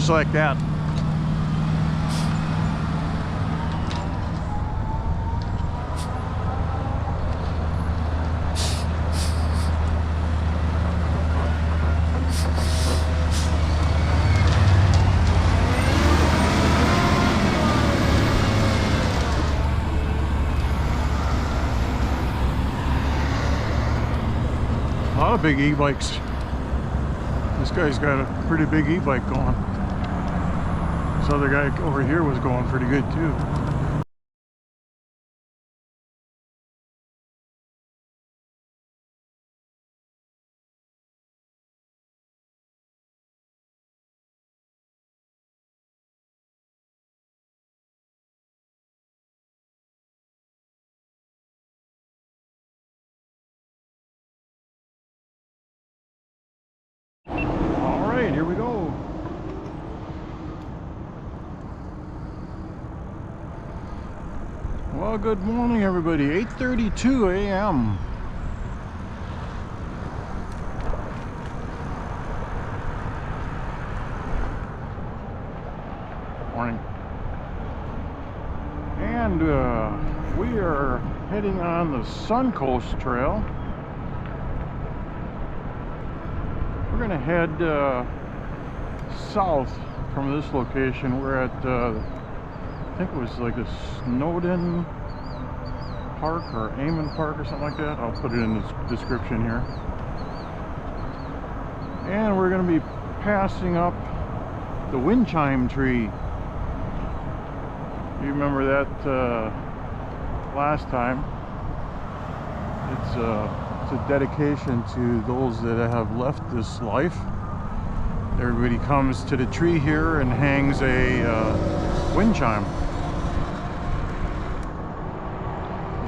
just like that. A lot of big e-bikes. This guy's got a pretty big e-bike going. This other guy over here was going pretty good too. Alright, here we go. Well, good morning everybody. 8:32 a.m. Morning. And we are heading on the Suncoast Trail. We're going to head south from this location. We're at, I think it was like a Snowden Park or Amon Park or something like that. I'll put it in the description here. And we're going to be passing up the Wind Chime Tree. You remember that last time? It's a dedication to those that have left this life. Everybody comes to the tree here and hangs a wind chime.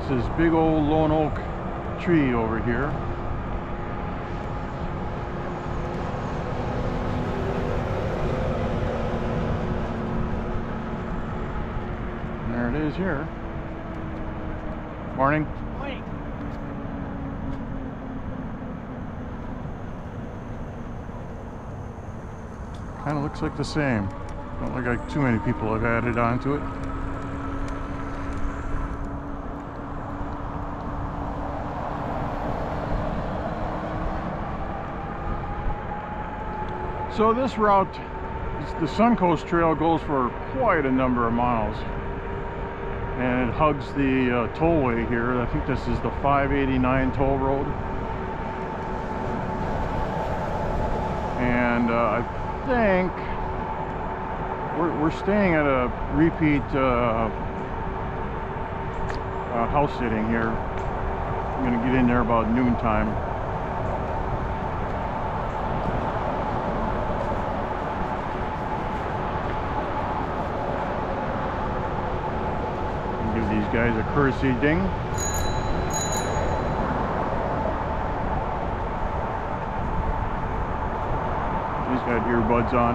This is big old lone oak tree over here. And there it is here. Morning. Morning. Kind of looks like the same. Don't look like too many people have added onto it. So this route, the Suncoast Trail, goes for quite a number of miles. And it hugs the tollway here. I think this is the 589 toll road. And I think we're staying at a repeat house sitting here. I'm gonna get in there about noontime. Give these guys a courtesy ding. He's got earbuds on.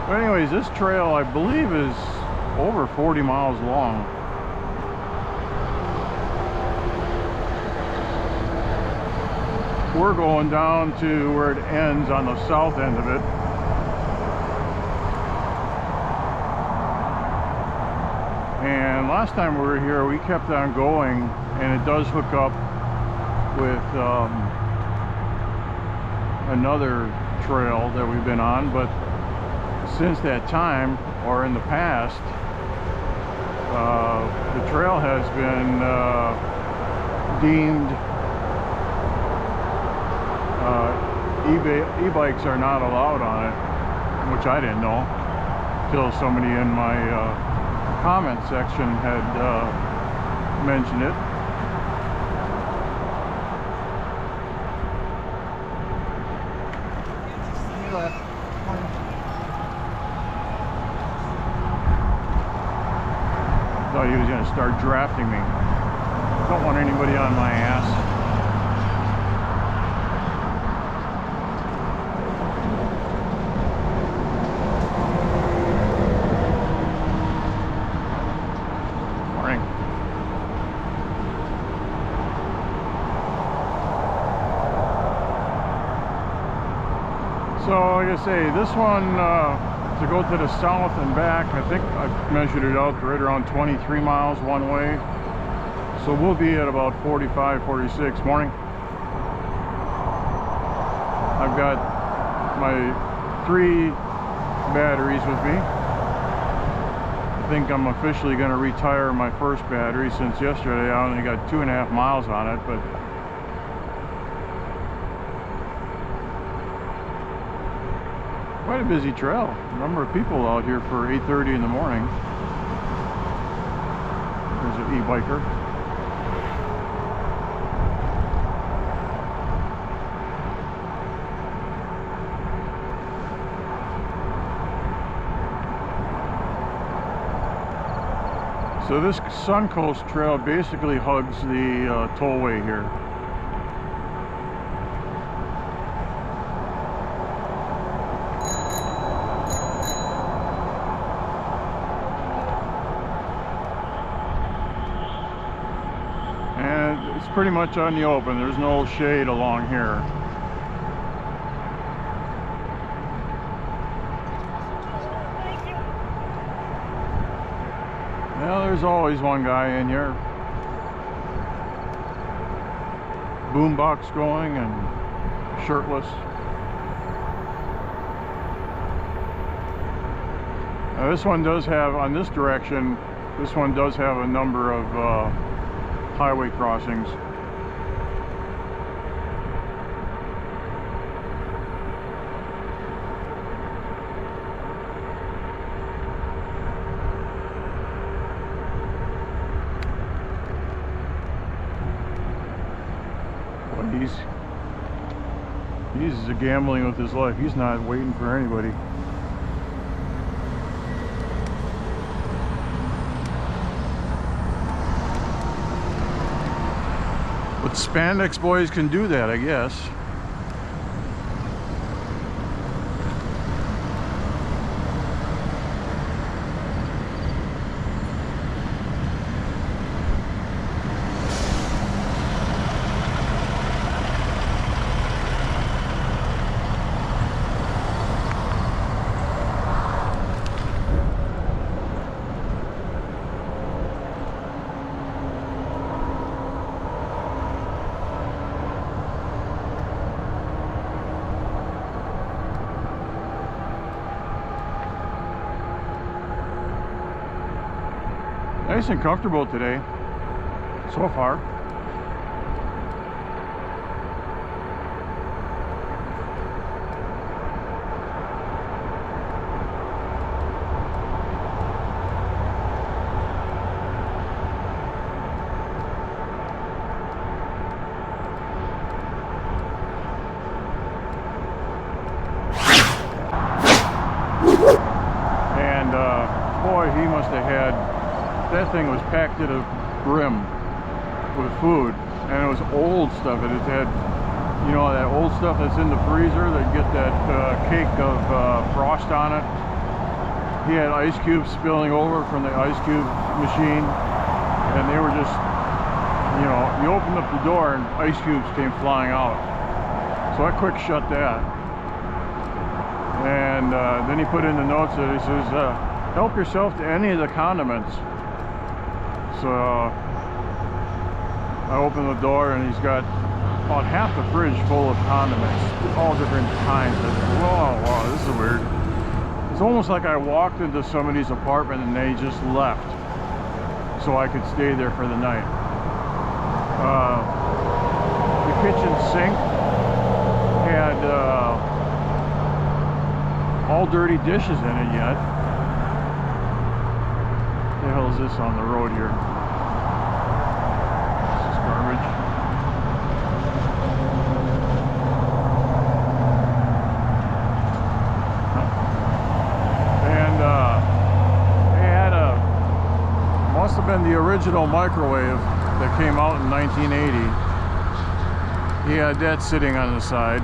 But anyways, this trail I believe is over 40 miles long. We're going down to where it ends on the south end of it. And last time we were here, we kept on going, and it does hook up with another trail that we've been on. But since that time, or in the past, the trail has been deemed e-bikes are not allowed on it, which I didn't know until somebody in my comment section had mentioned it. Thought he was going to start drafting me. Don't want anybody on my ass. So like I say, this one to go to the south and back, I think I measured it out right around 23 miles one way. So we'll be at about 45, 46. Morning. I've got my 3 batteries with me. I think I'm officially going to retire my first battery, since yesterday I only got 2.5 miles on it, but quite a busy trail. A number of people out here for 8:30 in the morning. There's an e-biker. So this Suncoast Trail basically hugs the tollway here. And it's pretty much on the open. There's no shade along here. Well, there's always one guy in here. Boombox going and shirtless. Now this one does have, on this direction, this one does have a number of highway crossings. He's gambling with his life. He's not waiting for anybody. But spandex boys can do that, I guess. Nice and comfortable today, so far. And boy, he must have had, that thing was packed to the brim with food, and it was old stuff. It had, you know, that old stuff that's in the freezer that get that cake of frost on it. He had ice cubes spilling over from the ice cube machine, and they were just, you know, you opened up the door and ice cubes came flying out. So I quick shut that, and then he put in the notes that he says, help yourself to any of the condiments. So I opened the door and he's got about half the fridge full of condiments, all different kinds. I said, whoa, wow, this is weird. It's almost like I walked into somebody's apartment and they just left so I could stay there for the night. The kitchen sink had all dirty dishes in it yet. What the hell is this on the road here? This is garbage. And they had must have been the original microwave that came out in 1980. He had that sitting on the side.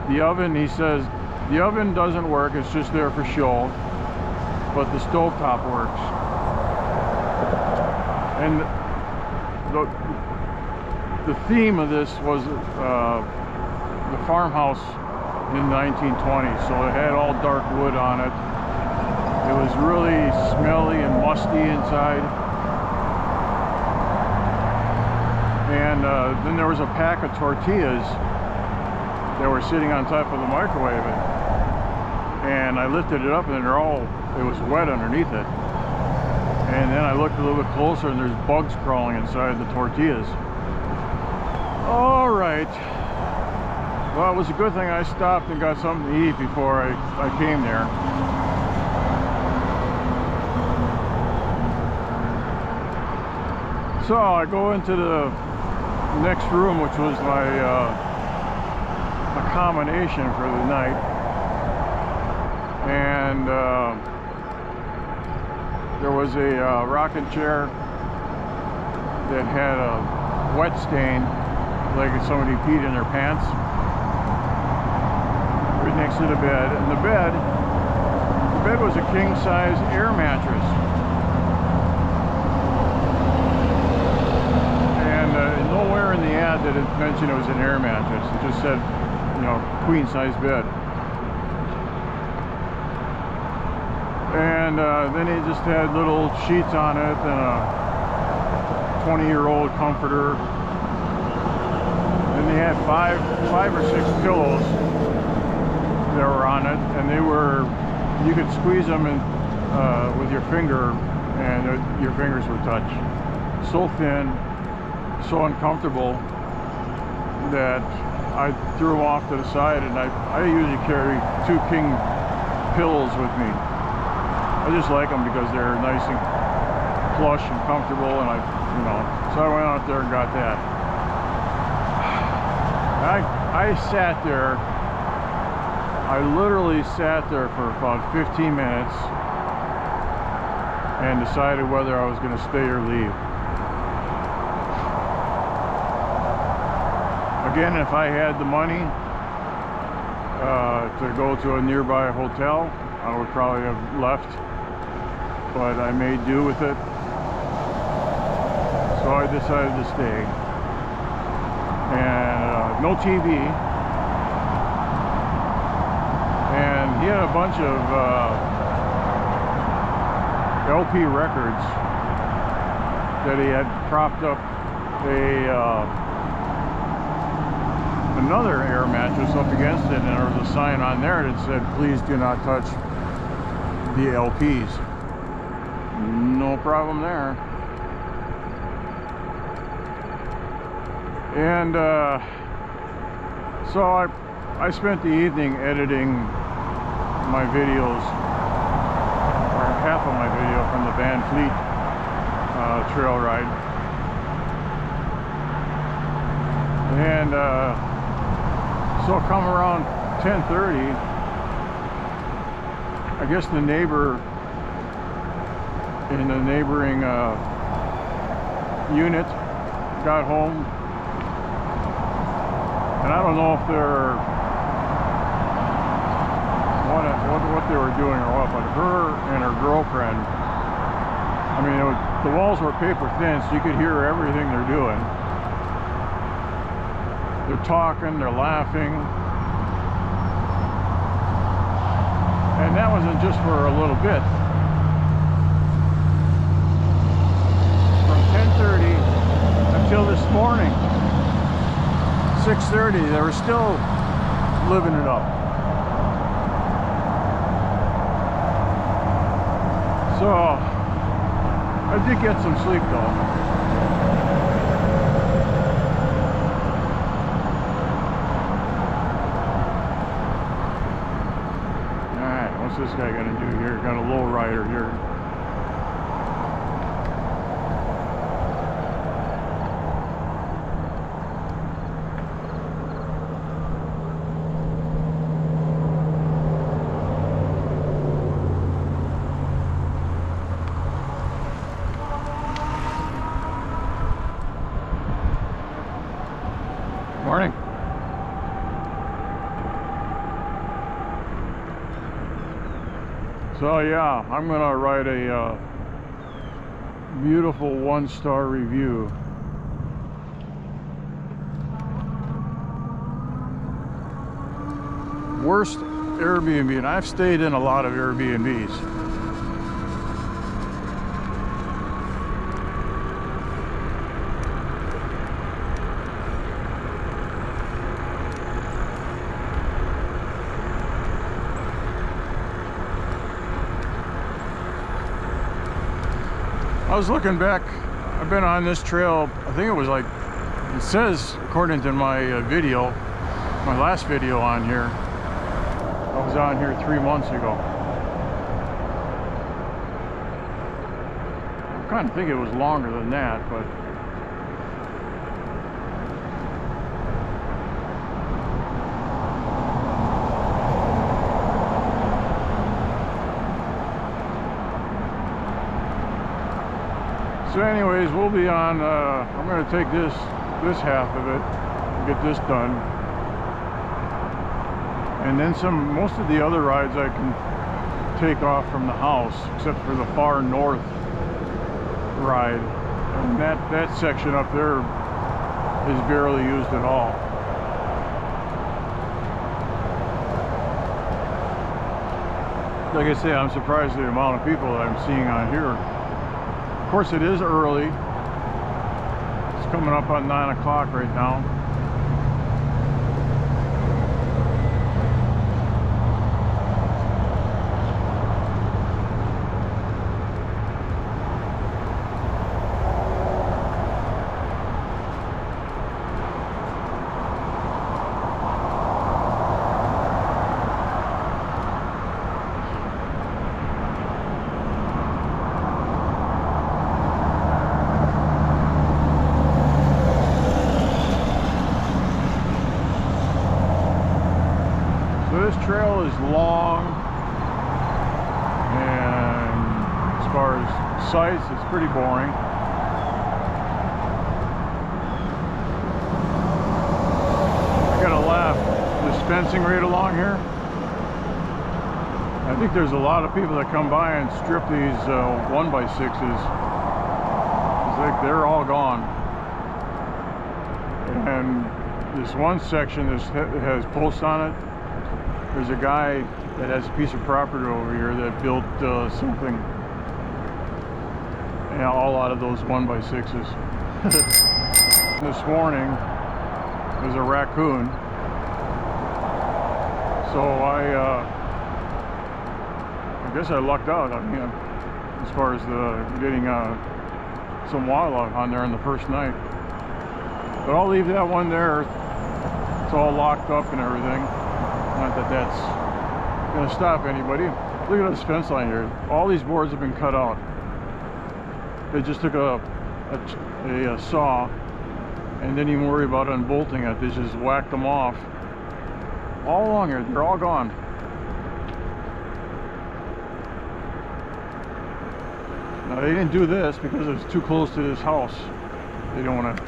The oven, he says, the oven doesn't work, it's just there for show. But the stovetop works. And the theme of this was the farmhouse in 1920, so it had all dark wood on it. It was really smelly and musty inside. And then there was a pack of tortillas that were sitting on top of the microwave. And I lifted it up and it was wet underneath it. And then I looked a little bit closer and there's bugs crawling inside the tortillas. All right. Well, it was a good thing I stopped and got something to eat before I came there. So I go into the next room, which was my accommodation for the night. And there was a rocking chair that had a wet stain, like somebody peed in their pants, right next to the bed. And the bed was a king-size air mattress. And nowhere in the ad did it mention it was an air mattress. It just said, you know, queen-size bed. And then it just had little sheets on it and a 20-year-old comforter. And they had five or six pillows that were on it, and you could squeeze them in with your finger, and your fingers would touch. So thin, so uncomfortable that I threw them off to the side, and I usually carry 2 king pillows with me. I just like them because they're nice and plush and comfortable, and so I went out there and got that. I sat there, I literally sat there for about 15 minutes and decided whether I was going to stay or leave. Again, if I had the money to go to a nearby hotel, I would probably have left, but I made do with it, so I decided to stay. And no TV, and he had a bunch of LP records that he had propped up another air mattress up against it, and there was a sign on there that said, "Please do not touch the LPs." No problem there. And so I spent the evening editing my videos, or half of my video from the Van Fleet trail ride. And so come around 10:30, I guess the neighbor in the neighboring unit got home. And I don't know if they're what they were doing or what, but her and her girlfriend, I mean, the walls were paper thin, so you could hear everything they're doing. They're talking, they're laughing. And that wasn't just for a little bit. From 10:30 until this morning, 6:30, they were still living it up. So I did get some sleep though. Alright, what's this guy gonna do here? Got a low rider here. Morning. So yeah, I'm gonna write a beautiful 1-star review. worst Airbnb, and I've stayed in a lot of Airbnbs. I was looking back, I've been on this trail, I think it was like, it says, according to my video, my last video on here, I was on here 3 months ago. I kind of think it was longer than that, but so anyways, we'll be on, I'm going to take this half of it, get this done. And then most of the other rides I can take off from the house, except for the far north ride. And that section up there is barely used at all. Like I say, I'm surprised at the amount of people that I'm seeing on here. Of course, it is early. It's coming up on 9 o'clock right now. This trail is long, and as far as sights, it's pretty boring. I gotta laugh. There's fencing right along here. I think there's a lot of people that come by and strip these 1x6s. It's like they're all gone. And this one section that has posts on it. There's a guy that has a piece of property over here that built something, and all out of those 1x6s. This morning there's a raccoon, so I guess I lucked out. I mean, as far as getting some wildlife on there on the first night. But I'll leave that one there. It's all locked up and everything. Not that that's going to stop anybody. Look at this fence line here. All these boards have been cut out. They just took a saw and didn't even worry about unbolting it. They just whacked them off. All along here, they're all gone. Now they didn't do this because it's too close to this house. They don't want to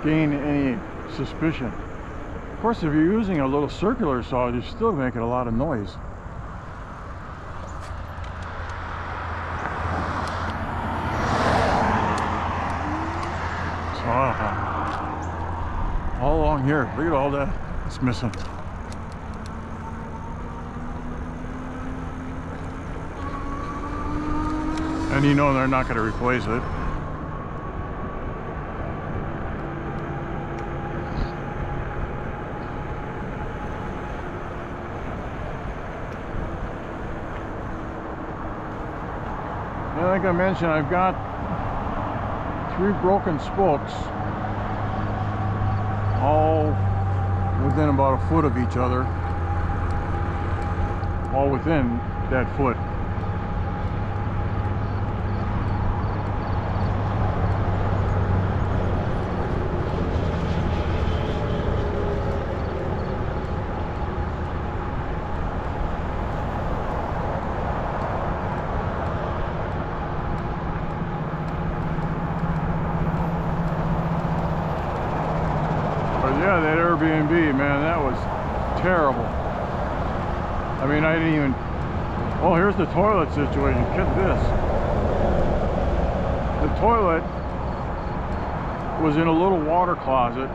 gain any suspicion. Of course, if you're using a little circular saw, you're still making a lot of noise. So, all along here, look at all that it's missing. And you know they're not going to replace it. Like I mentioned, I've got 3 broken spokes, all within about a foot of each other, all within that foot. Yeah, that Airbnb, man, that was terrible. I mean, I didn't even... Oh, here's the toilet situation. Get this. The toilet was in a little water closet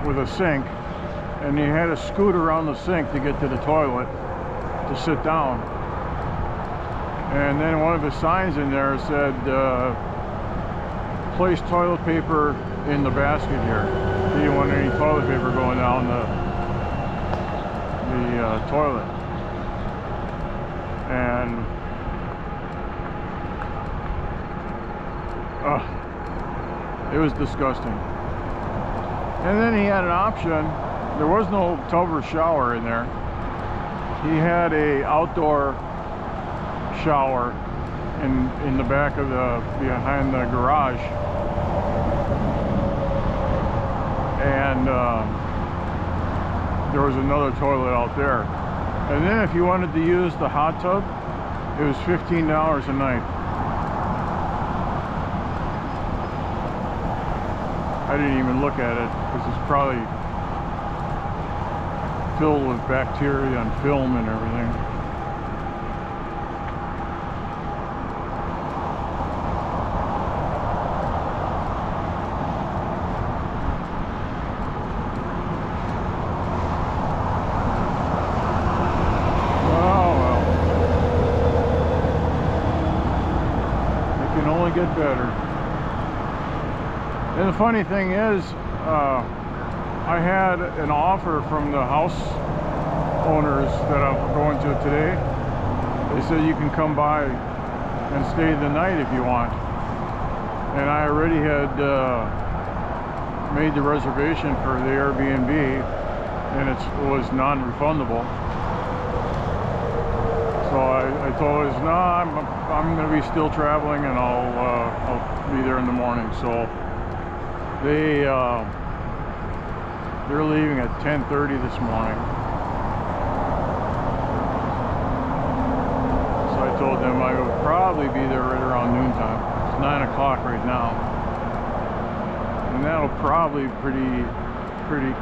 with a sink, and you had to scoot around the sink to get to the toilet to sit down. And then one of the signs in there said, place toilet paper in the basket here. You didn't want any toilet paper going down the toilet. And it was disgusting. And then he had an option. There was no tub or shower in there. He had a outdoor shower in the back of behind the garage. And there was another toilet out there. And then if you wanted to use the hot tub, it was $15 a night. I didn't even look at it because it's probably filled with bacteria and film and everything. Get better. And the funny thing is, I had an offer from the house owners that I'm going to today. They said you can come by and stay the night if you want. And I already had made the reservation for the Airbnb, and it was non-refundable. So I told us, no, I'm going to be still traveling, and I'll be there in the morning. So they're leaving at 10:30 this morning. So I told them I would probably be there right around noontime. It's 9 o'clock right now, and that'll probably be pretty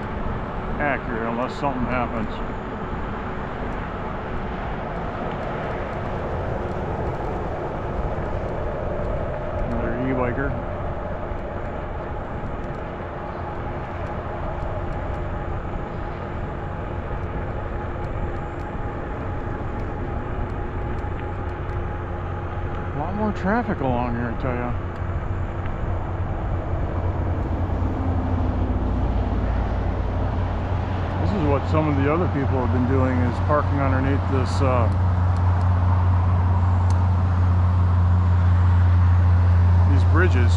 accurate unless something happens. E-biker. A lot more traffic along here, I tell you. This is what some of the other people have been doing, is parking underneath this bridges.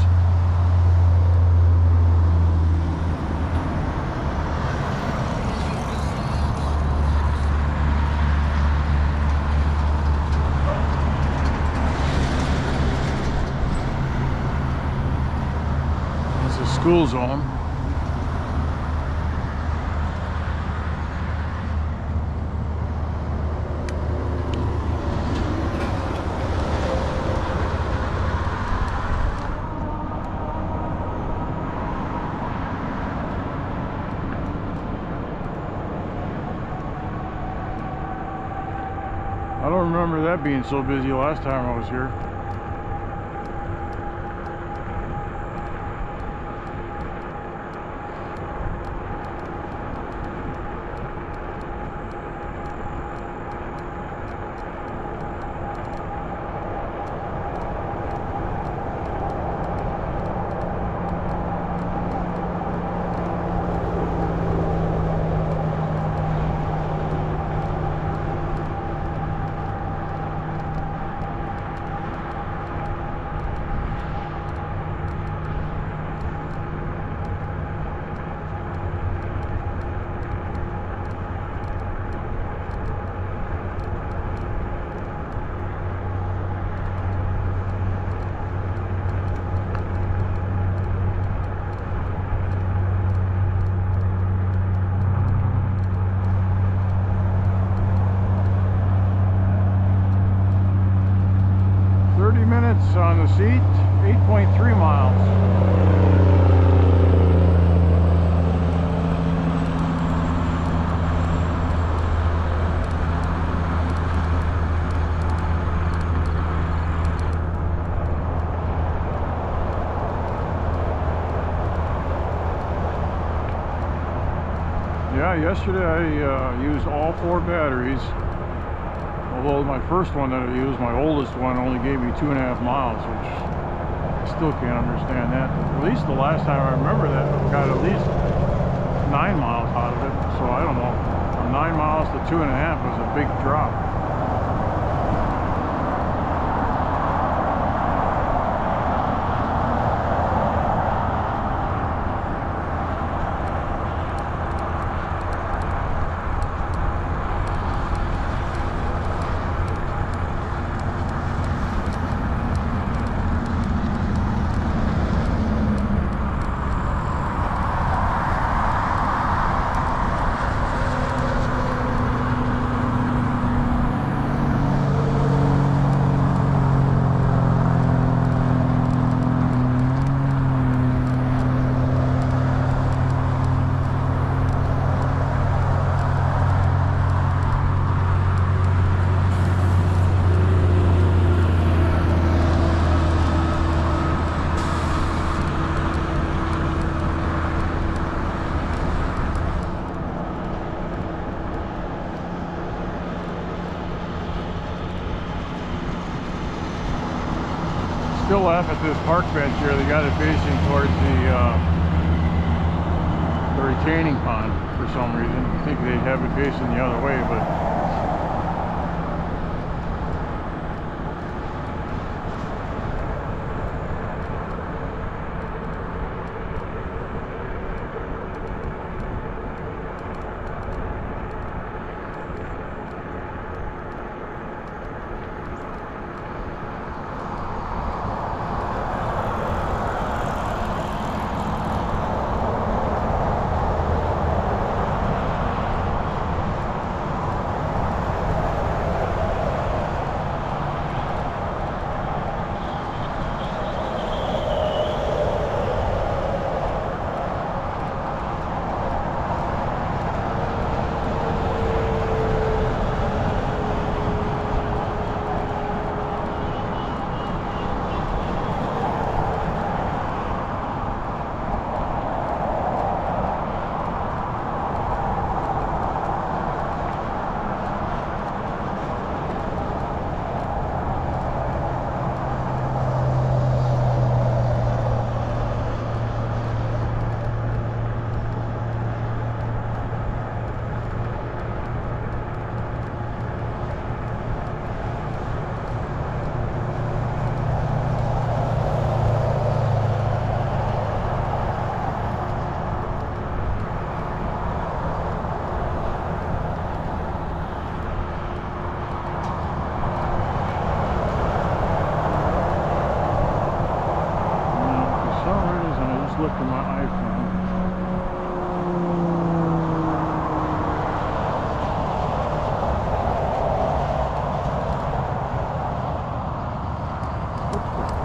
It's a school zone. I don't remember that being so busy last time I was here. On the seat, 8.3 miles. Yeah, yesterday I used all 4 batteries. Although my first one that I used, my oldest one, only gave me 2.5 miles, which I still can't understand that. At least the last time I remember that, I got at least 9 miles out of it. So I don't know. From 9 miles to 2.5 was a big drop. Still laugh at this park bench here. They got it facing towards the retaining pond for some reason. I think they have it facing the other way, but look at my iPhone.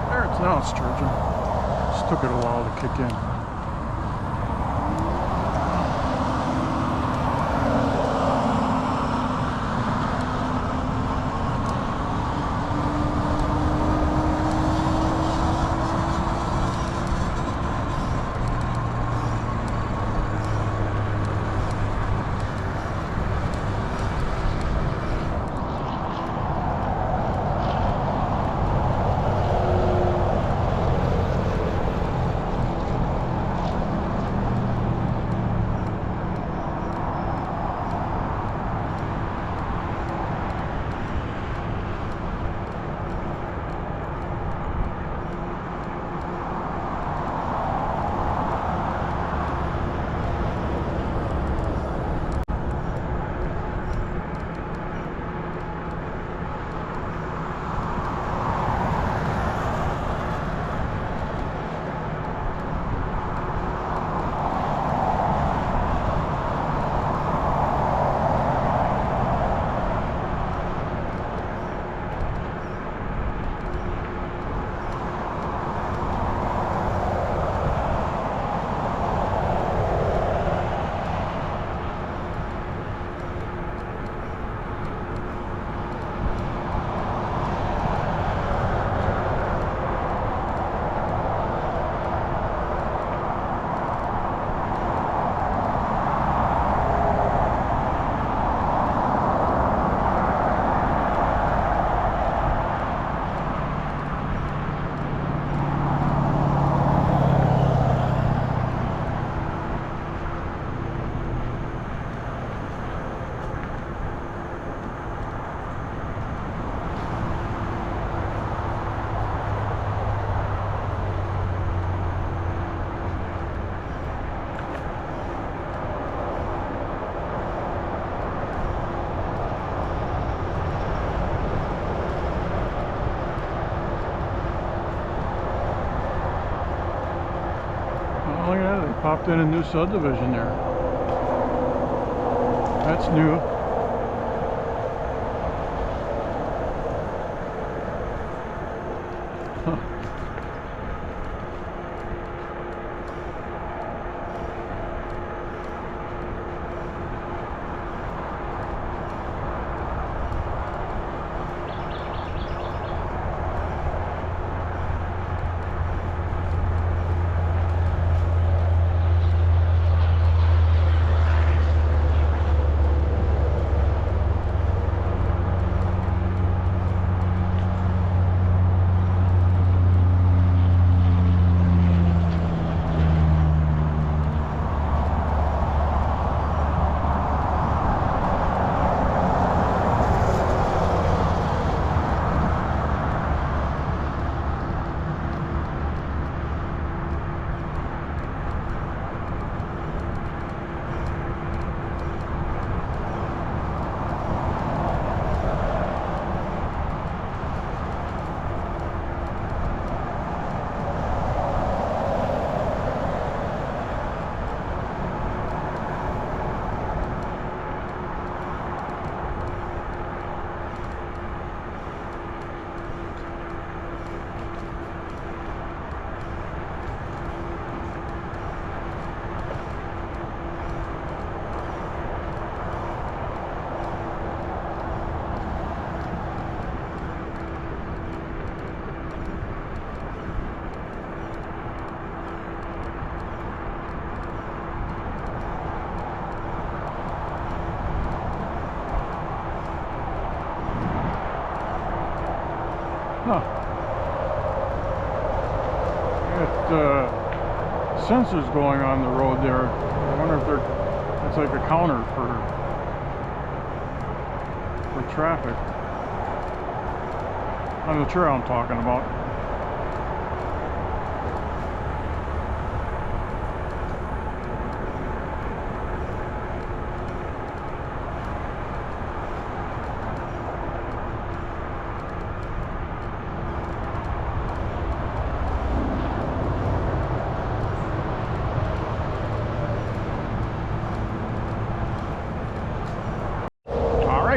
There it's now, it's charging. Just took it a while to kick in. Oh yeah, they popped in a new subdivision there. That's new. Huh. Got sensors going on the road there. I wonder if it's like a counter for traffic. On the trail I'm talking about.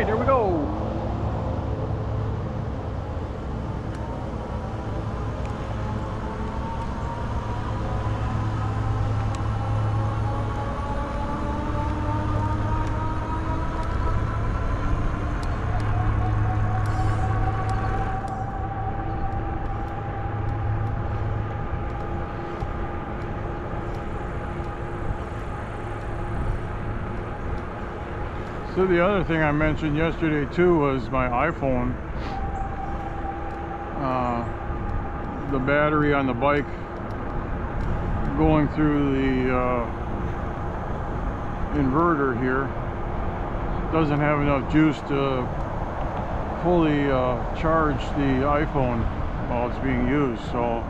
There we go. So the other thing I mentioned yesterday too was my iPhone. The battery on the bike going through the inverter here doesn't have enough juice to fully charge the iPhone while it's being used. So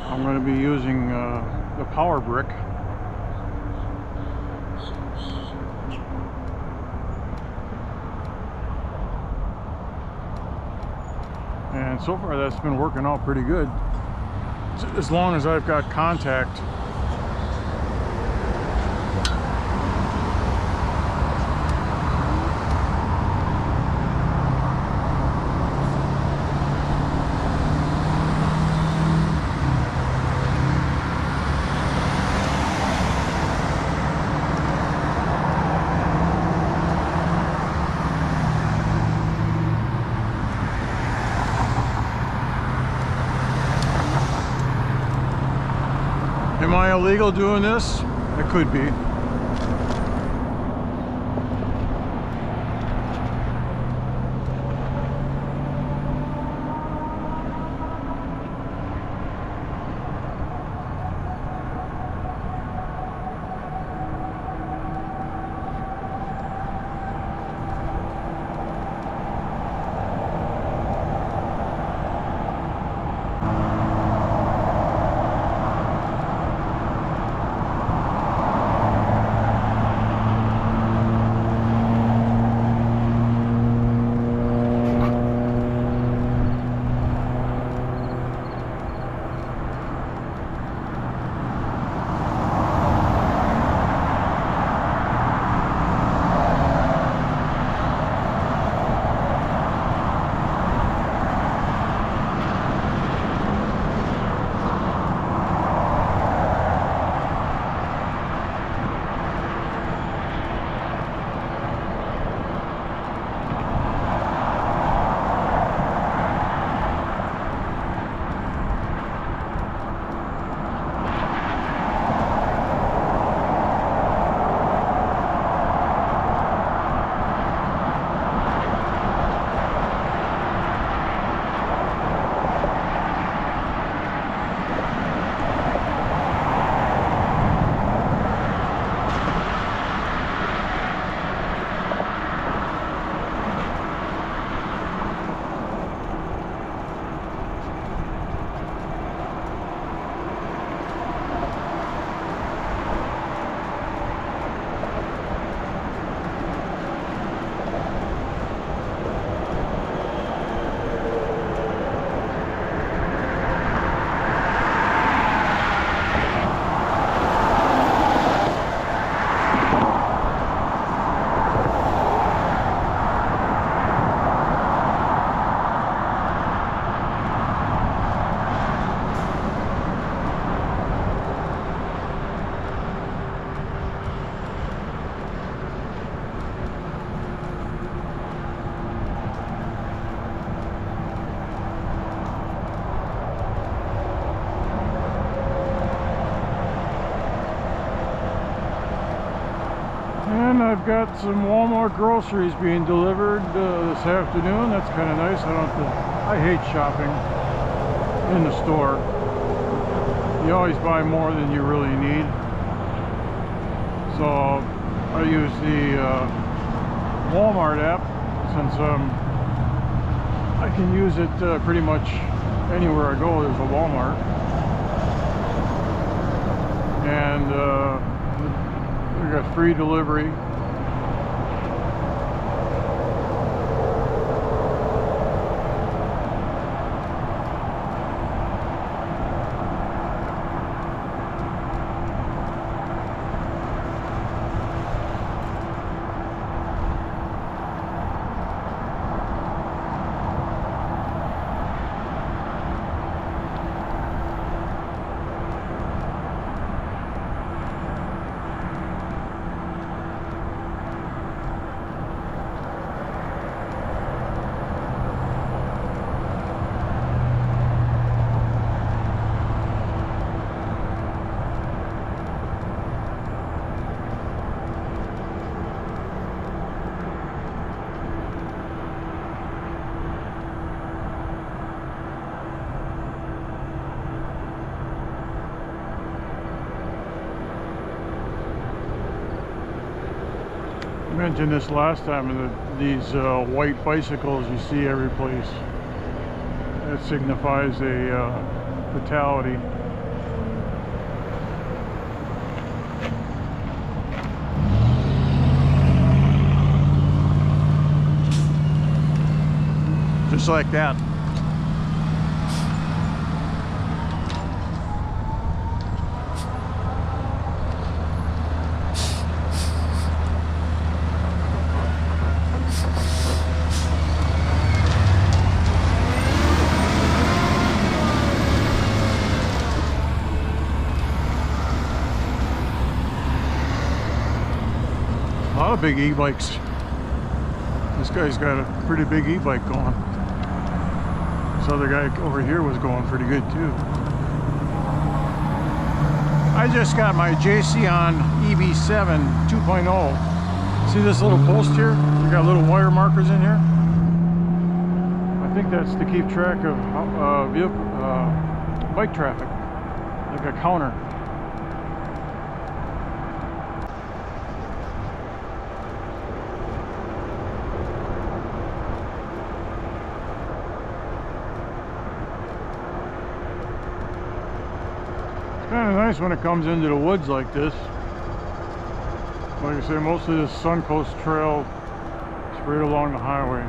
I'm going to be using the power brick. And so far that's been working out pretty good, as long as I've got contact. Am I illegal doing this? It could be. And I've got some Walmart groceries being delivered this afternoon. That's kind of nice. I don't have to, I hate shopping in the store. You always buy more than you really need. So I use the Walmart app, since I can use it pretty much anywhere I go. There's a Walmart. And we got free delivery. I mentioned this last time, these white bicycles you see every place. That signifies a fatality. Just like that. A lot of big e-bikes. This guy's got a pretty big e-bike going. This other guy over here was going pretty good too. I just got my Jasion EB7 2.0. See this little post here? We got little wire markers in here. I think that's to keep track of bike traffic, like a counter. Kind of nice when it comes into the woods like this. Like I say, most of this Suncoast Trail is right along the highway.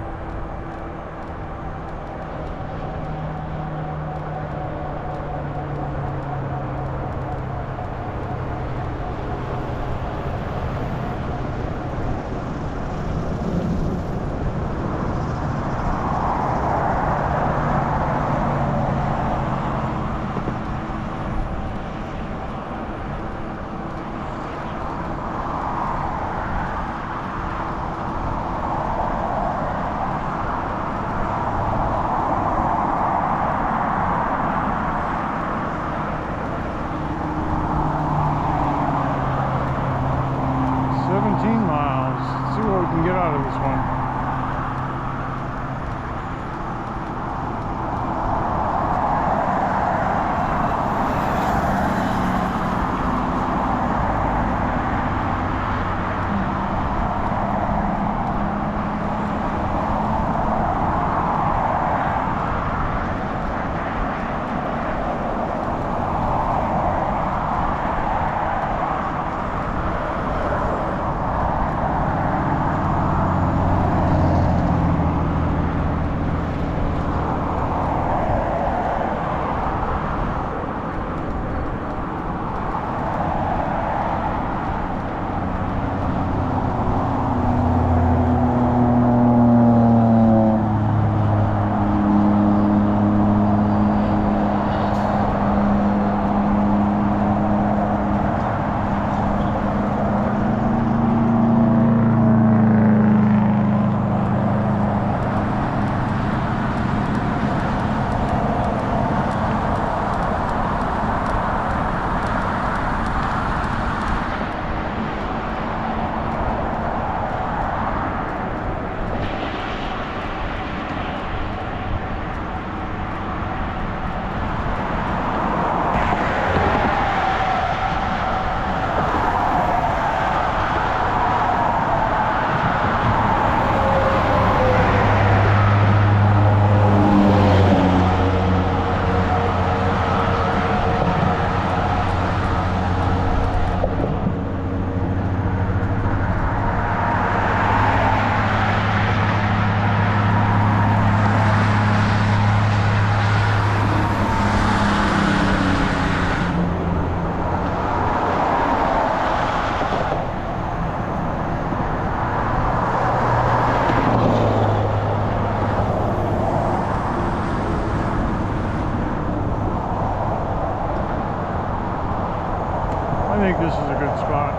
think this is a good spot.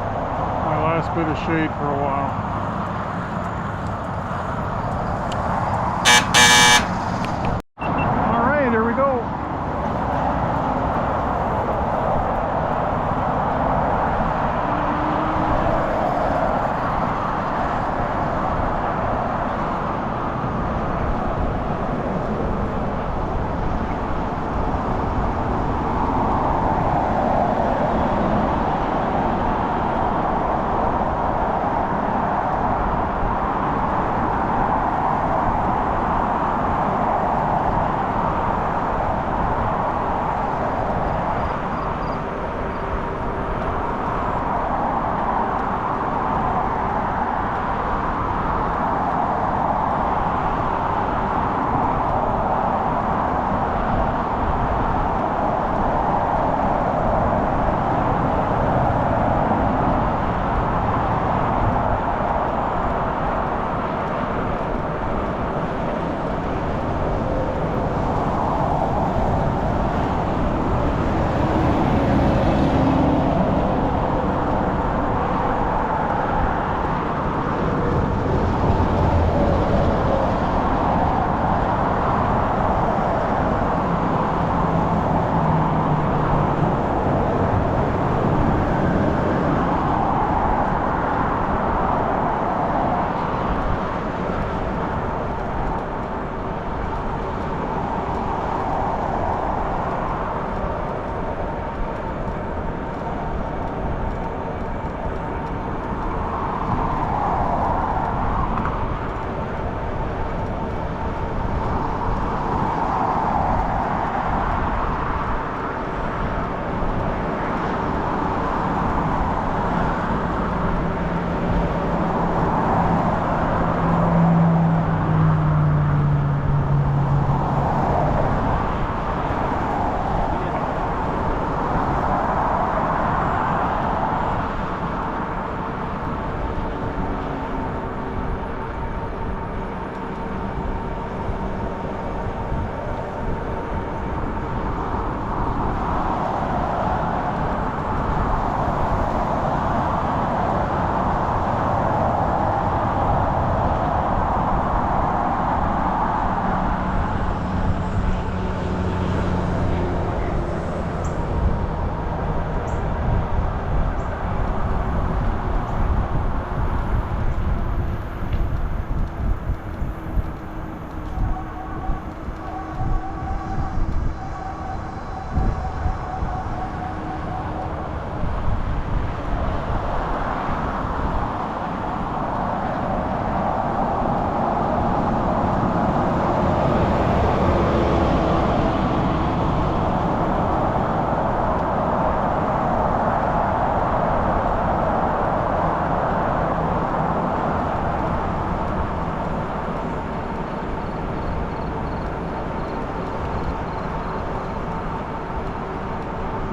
My last bit of shade for a while. All right, here we go.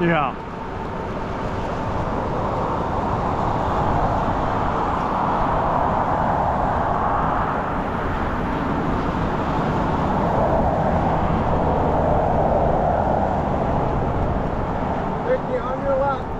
Yeah. Ricky, on your left.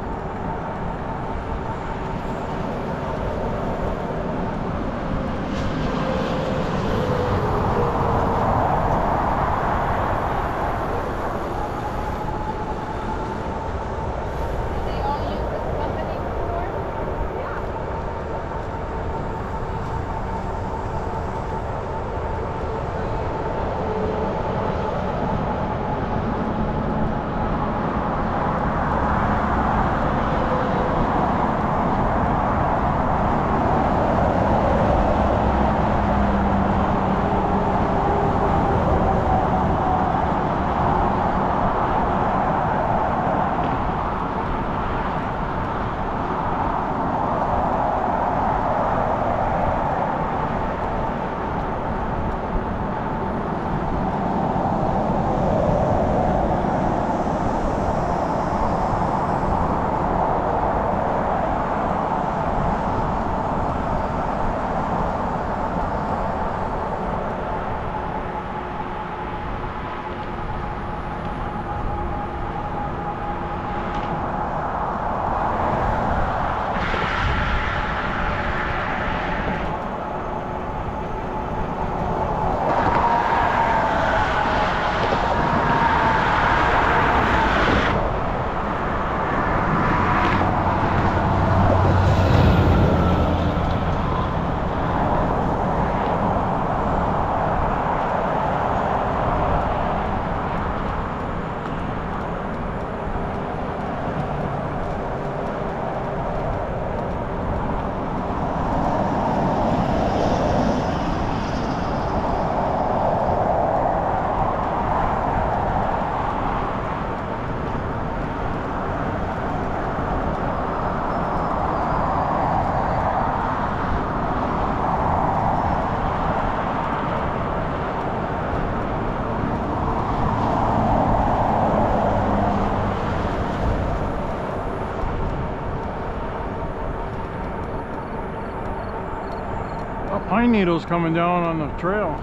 pine needles coming down on the trail.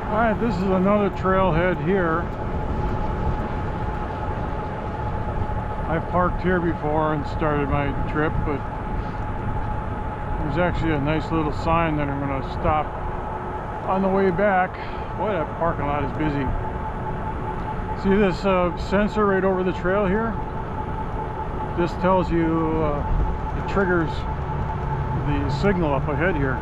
Alright, this is another trailhead here. I've parked here before and started my trip, but there's actually a nice little sign that I'm going to stop on the way back. Boy, that parking lot is busy. See this sensor right over the trail here? This tells you, it triggers the signal up ahead here.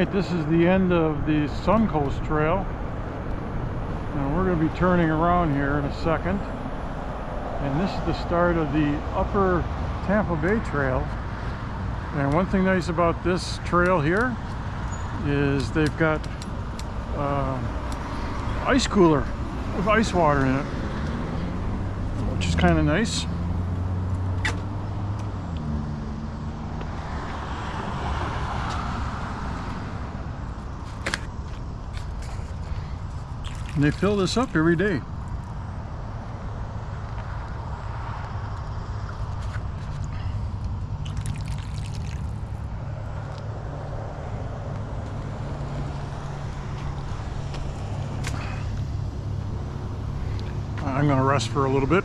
Alright, this is the end of the Suncoast Trail. And we're going to be turning around here in a second. And this is the start of the Upper Tampa Bay Trail. And one thing nice about this trail here is they've got ice cooler with ice water in it, which is kind of nice. And they fill this up every day. I'm going to rest for a little bit.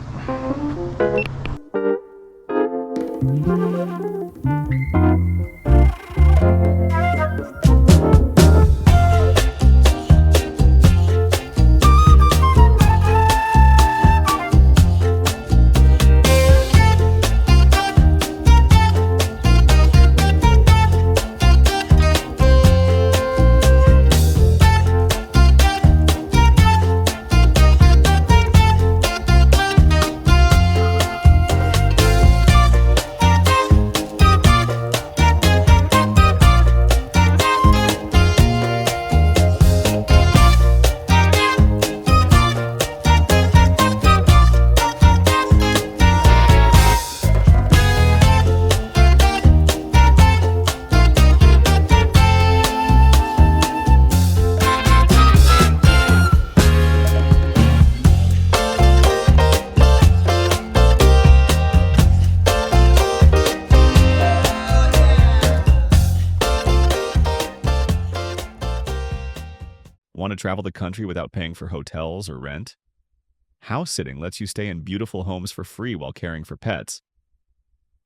Want to travel the country without paying for hotels or rent? House sitting lets you stay in beautiful homes for free while caring for pets.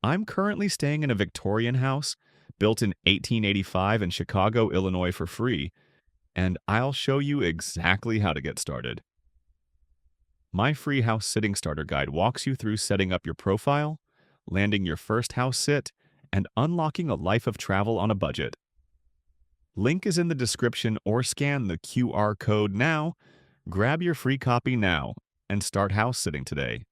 I'm currently staying in a Victorian house built in 1885 in Chicago, Illinois for free, and I'll show you exactly how to get started. My free house sitting starter guide walks you through setting up your profile, landing your first house sit, and unlocking a life of travel on a budget. Link is in the description or scan the QR code now. Grab your free copy now and start house sitting today.